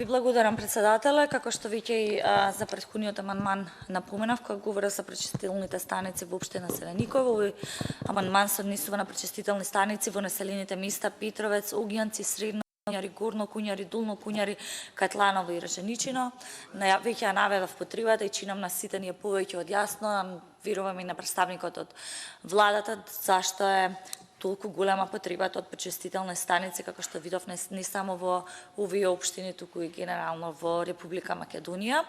Ви благодарам, председателе. Како што веќе и за претходниот амандман напоменав, кој говори за пречистителните станици во општина Селениково, овој амандман се однесува на пречистителни станици во населените места Петровец, Огијанци, Средно Куњари, Горно Куњари, Долно Куњари, Катланово и Реженичино. Веќе ја наведов потребата и чинам на сите ни е повеќе од јасно, верувам и на представникот од владата, зашто е толку голема потребата од пречистителни станици, како што видов не само во овие општини, туку и генерално во Република Македонија.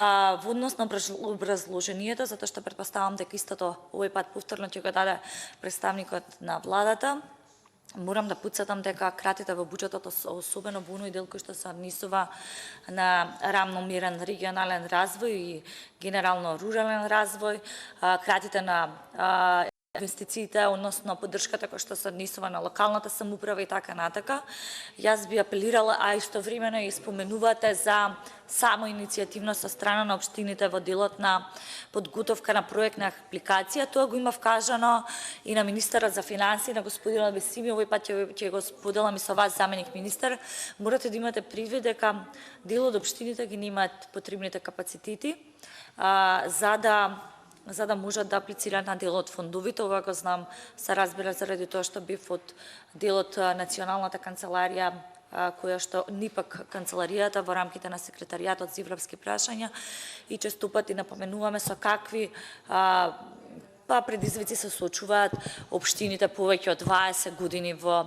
Во однос на образложението, затоа што претпоставам дека истото овој пат повторно ќе го даде представникот на владата, морам да потсетам дека кратите во буџетот, особено во оној дел кој што се однесува на рамномерен регионален развој и генерално рурален развој, кратите на инвестициите, односно поддршката која што се однесува на локалната самоуправа и така натака. Јас би апелирала, а истовремено и споменувате за само иницијативно со страна на општините во делот на подготовка на проектна апликација. Тоа го имав кажано и на министерот за финансии, на господинот Бесими, овој пат ќе го споделам и со вас, заменик министер. Морате да имате предвид дека дел од општините ги немаат потребните капацитети за да можат да аплицираат на дел од фондовите. Ова го знам, се разбира заради тоа што бив од дел од Националната канцеларија, која што НИПАК канцеларијата во рамките на секретаријатот за европски прашања, и често пати напоменуваме со какви предизвици се соочуваат општините повеќе од 20 години во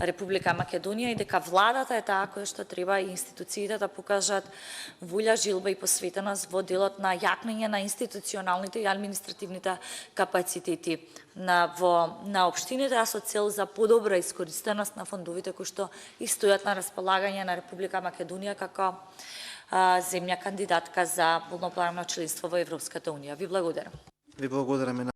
Република Македонија и дека владата е таа која што треба и институциите да покажат волја, желба и посветеност во делот на јакнење на институционалните и административните капацитети на општините, а со цел за подобра искористеност на фондовите кои што и стојат на располагање на Република Македонија како земја кандидатка за полноправно членство во Европската унија. Ви благодарам. Ви благодараме.